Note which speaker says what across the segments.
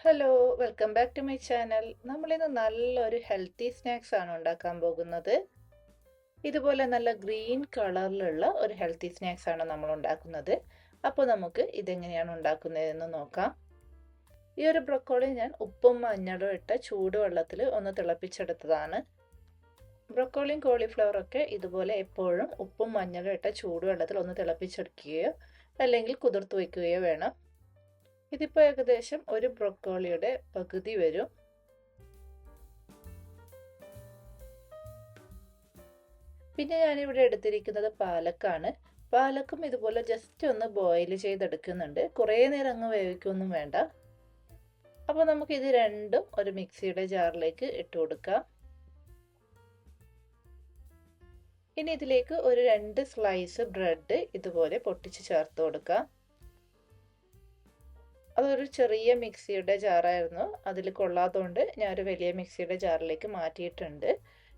Speaker 1: Hello, welcome back to my channel. നമ്മളിന്ന് നല്ലൊരു healthy snacks ആണ് ഉണ്ടാക്കാൻ പോകുന്നത്. ഇതുപോലെ നല്ല ഗ്രീൻ കളറിലുള്ള ഒരു ഹെൽത്തി സ്നാക്സ് ആണ് നമ്മൾ ഉണ്ടാക്കുന്നത്. അപ്പോൾ നമുക്ക് ഇതെങ്ങനെയാണ് ഉണ്ടാക്കുന്നതെന്ന് നോക്കാം. ഈ ഒരു ബ്രൊക്കോളി ഞാൻ ഉപ്പും മഞ്ഞളും ഇട്ട ചൂടുവെള്ളത്തിൽ ഒന്ന് തിളപ്പിച്ചെടുത്തതാണ്. ബ്രൊക്കോളിയും കോളിഫ്ലവറും ഒക്കെ ഇതുപോലെ എപ്പോഴും ഉപ്പും മഞ്ഞളും ഇട്ട ചൂടുവെള്ളത്തിൽ ഒന്ന് തിളപ്പിച്ചെടുക്കുകയോ അല്ലെങ്കിൽ കുതിർത്ത് വയ്ക്കുകയോ വേണം. ഇതിപ്പോൾ ഏകദേശം ഒരു ബ്രൊക്കോളിയുടെ പകുതി വരും. പിന്നെ ഞാനിവിടെ എടുത്തിരിക്കുന്നത് പാലക്കാണ്. പാലക്കും ഇതുപോലെ ജസ്റ്റ് ഒന്ന് ബോയിൽ ചെയ്തെടുക്കുന്നുണ്ട്. കുറേ നേരം അങ്ങ് വേവിക്കൊന്നും വേണ്ട. അപ്പോൾ നമുക്ക് ഇത് രണ്ടും ഒരു മിക്സിയുടെ ജാറിലേക്ക് ഇട്ട് കൊടുക്കാം. ഇനി ഇതിലേക്ക് ഒരു 2 സ്ലൈസ് ബ്രെഡ് ഇതുപോലെ പൊട്ടിച്ച് ചേർത്ത് കൊടുക്കാം. അതൊരു ചെറിയ മിക്സിയുടെ ജാറായിരുന്നു, അതിൽ കൊള്ളാത്തതുകൊണ്ട് ഞാനൊരു വലിയ മിക്സിയുടെ ജാറിലേക്ക് മാറ്റിയിട്ടുണ്ട്.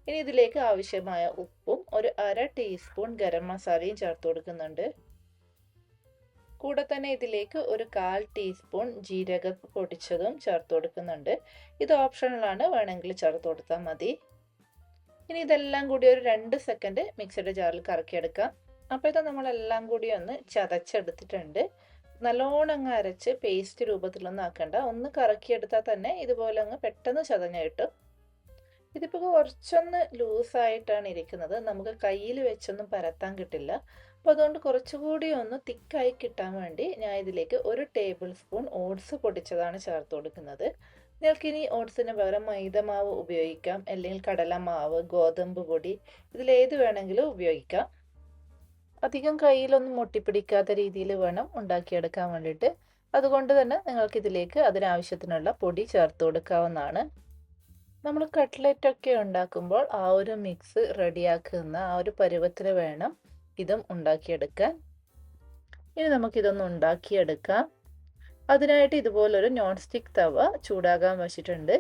Speaker 1: ഇനി ഇതിലേക്ക് ആവശ്യമായ ഉപ്പും ഒരു 1/2 ടീസ്പൂൺ ഗരം മസാലയും ചേർത്ത് കൊടുക്കുന്നുണ്ട്. കൂടെ തന്നെ ഇതിലേക്ക് ഒരു 1/4 ടീസ്പൂൺ ജീരക പൊടിച്ചതും ചേർത്ത് കൊടുക്കുന്നുണ്ട്. ഇത് ഓപ്ഷണലാണ്, വേണമെങ്കിൽ ചേർത്ത് കൊടുത്താൽ മതി. ഇനി ഇതെല്ലാം കൂടി ഒരു 2 സെക്കൻഡ് മിക്സിയുടെ ജാറിൽ കറക്കിയെടുക്കാം. അപ്പോൾ ഇത് നമ്മളെല്ലാം കൂടി ഒന്ന് ചതച്ചെടുത്തിട്ടുണ്ട്. നല്ലോണം അങ്ങ് അരച്ച് പേസ്റ്റ് രൂപത്തിലൊന്നും ആക്കണ്ട, ഒന്ന് കറക്കിയെടുത്താൽ തന്നെ ഇതുപോലെ അങ്ങ് പെട്ടെന്ന് ചതഞ്ഞ് കിട്ടും. ഇതിപ്പോൾ കുറച്ചൊന്ന് ലൂസായിട്ടാണ് ഇരിക്കുന്നത്, നമുക്ക് കയ്യിൽ വെച്ചൊന്നും പരത്താൻ കിട്ടില്ല. അപ്പോൾ അതുകൊണ്ട് കുറച്ചുകൂടി ഒന്ന് തിക്കായി കിട്ടാൻ വേണ്ടി ഞാൻ ഇതിലേക്ക് 1 ടേബിൾ സ്പൂൺ ഓട്സ് പൊടിച്ചതാണ് ചേർത്ത് കൊടുക്കുന്നത്. നിങ്ങൾക്കിനി ഓട്സിന് പകരം മൈദമാവ് ഉപയോഗിക്കാം, അല്ലെങ്കിൽ കടലമാവ്, ഗോതമ്പ് പൊടി, ഇതിലേത് വേണമെങ്കിലും ഉപയോഗിക്കാം. അധികം കയ്യിലൊന്നും ഒട്ടിപ്പിടിക്കാത്ത രീതിയിൽ വേണം ഉണ്ടാക്കിയെടുക്കാൻ വേണ്ടിയിട്ട്. അതുകൊണ്ട് തന്നെ നിങ്ങൾക്ക് ഇതിലേക്ക് അതിനാവശ്യത്തിനുള്ള പൊടി ചേർത്ത് കൊടുക്കാവുന്നതാണ്. നമ്മൾ കട്ട്ലറ്റ് ഒക്കെ ഉണ്ടാക്കുമ്പോൾ ആ ഒരു മിക്സ് റെഡിയാക്കുന്ന ആ ഒരു പരുവത്തിൽ വേണം ഇതും ഉണ്ടാക്കിയെടുക്കാൻ. ഇനി നമുക്കിതൊന്ന് ഉണ്ടാക്കിയെടുക്കാം. അതിനായിട്ട് ഇതുപോലൊരു നോൺ സ്റ്റിക്ക് തവ ചൂടാകാൻ വെച്ചിട്ടുണ്ട്.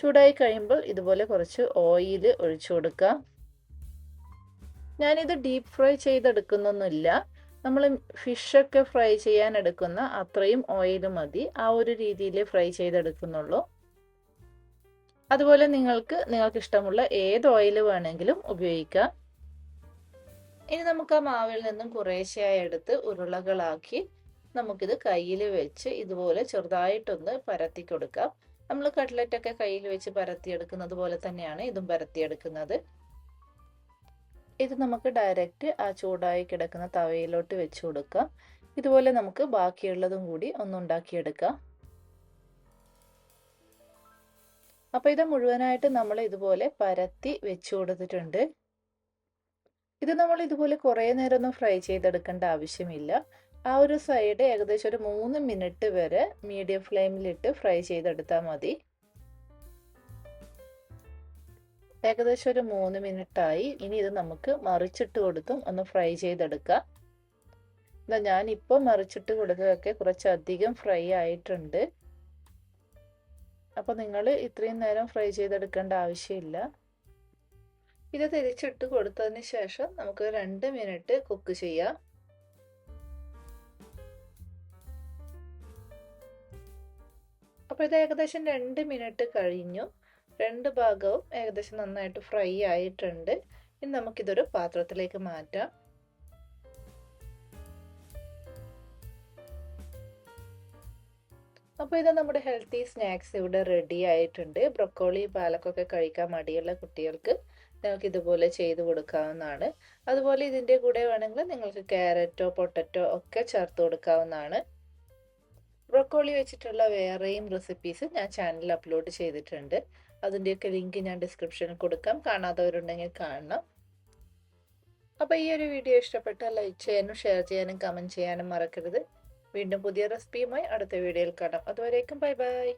Speaker 1: ചൂടായി കഴിയുമ്പോൾ ഇതുപോലെ കുറച്ച് ഓയിൽ ഒഴിച്ചു കൊടുക്കാം. ഞാനിത് ഡീപ്പ് ഫ്രൈ ചെയ്തെടുക്കുന്നൊന്നുമില്ല, നമ്മൾ ഫിഷൊക്കെ ഫ്രൈ ചെയ്യാൻ എടുക്കുന്ന അത്രയും ഓയിൽ മതി, ആ ഒരു രീതിയിൽ ഫ്രൈ ചെയ്തെടുക്കുന്നുള്ളൂ. അതുപോലെ നിങ്ങൾക്ക് ഇഷ്ടമുള്ള ഏത് ഓയിൽ വേണമെങ്കിലും ഉപയോഗിക്കാം. ഇനി നമുക്ക് ആ മാവിൽ നിന്നും കുറേശ്ശെയായി എടുത്ത് ഉരുളകളാക്കി നമുക്കിത് കയ്യിൽ വെച്ച് ഇതുപോലെ ചെറുതായിട്ടൊന്ന് പരത്തി കൊടുക്കാം. നമ്മൾ കട്ട്ലറ്റൊക്കെ കയ്യിൽ വെച്ച് പരത്തിയെടുക്കുന്നത് പോലെ തന്നെയാണ് ഇതും പരത്തിയെടുക്കുന്നത്. ഇത് നമുക്ക് ഡയറക്റ്റ് ആ ചൂടായി കിടക്കുന്ന തവയിലോട്ട് വെച്ച് കൊടുക്കാം. ഇതുപോലെ നമുക്ക് ബാക്കിയുള്ളതും കൂടി ഒന്നുണ്ടാക്കിയെടുക്കാം. അപ്പോൾ ഇത് മുഴുവനായിട്ട് നമ്മൾ ഇതുപോലെ പരത്തി വെച്ച് കൊടുത്തിട്ടുണ്ട്. ഇത് നമ്മൾ ഇതുപോലെ കുറേ നേരമൊന്നും ഫ്രൈ ചെയ്തെടുക്കേണ്ട ആവശ്യമില്ല. ആ ഒരു സൈഡ് ഏകദേശം ഒരു 3 മിനിറ്റ് വരെ മീഡിയം ഫ്ലെയിമിലിട്ട് ഫ്രൈ ചെയ്തെടുത്താൽ മതി. ഏകദേശം ഒരു 3 മിനിറ്റായി. ഇനി ഇത് നമുക്ക് മറിച്ചിട്ട് കൊടുത്തും ഒന്ന് ഫ്രൈ ചെയ്തെടുക്കാം. ഞാനിപ്പോൾ മറിച്ചിട്ട് കൊടുത്തതൊക്കെ കുറച്ചധികം ഫ്രൈ ആയിട്ടുണ്ട്. അപ്പോൾ നിങ്ങൾ ഇത്രയും നേരം ഫ്രൈ ചെയ്തെടുക്കേണ്ട ആവശ്യമില്ല. ഇത് തിരിച്ചിട്ട് കൊടുത്തതിന് ശേഷം നമുക്ക് 2 മിനിറ്റ് കുക്ക് ചെയ്യാം. അപ്പോൾ ഇത് ഏകദേശം 2 മിനിറ്റ് കഴിഞ്ഞു. 2 ഭാഗവും ഏകദേശം നന്നായിട്ട് ഫ്രൈ ആയിട്ടുണ്ട്. ഇനി നമുക്കിതൊരു പാത്രത്തിലേക്ക് മാറ്റാം. അപ്പോൾ ഇത് നമ്മുടെ ഹെൽത്തി സ്നാക്സ് ഇവിടെ റെഡി ആയിട്ടുണ്ട്. ബ്രൊക്കോളി പാലക്കൊക്കെ കഴിക്കാൻ മടിയുള്ള കുട്ടികൾക്ക് നിങ്ങൾക്ക് ഇതുപോലെ ചെയ്ത് കൊടുക്കാവുന്നതാണ്. അതുപോലെ ഇതിൻ്റെ കൂടെ വേണമെങ്കിൽ നിങ്ങൾക്ക് ക്യാരറ്റോ പൊട്ടറ്റോ ഒക്കെ ചേർത്ത് കൊടുക്കാവുന്നതാണ്. ബ്രൊക്കോളി വെച്ചിട്ടുള്ള വേറെയും റെസിപ്പീസ് ഞാൻ ചാനലിൽ അപ്ലോഡ് ചെയ്തിട്ടുണ്ട്. അതിൻ്റെയൊക്കെ ലിങ്ക് ഞാൻ ഡിസ്ക്രിപ്ഷനിൽ കൊടുക്കാം, കാണാത്തവരുണ്ടെങ്കിൽ കാണണം. അപ്പോൾ ഈ ഒരു വീഡിയോ ഇഷ്ടപ്പെട്ടാൽ ലൈക്ക് ചെയ്യാനും ഷെയർ ചെയ്യാനും കമൻറ്റ് ചെയ്യാനും മറക്കരുത്. വീണ്ടും പുതിയ റെസിപ്പിയുമായി അടുത്ത വീഡിയോയിൽ കാണാം. അതുവരേക്കും ബൈ ബൈ.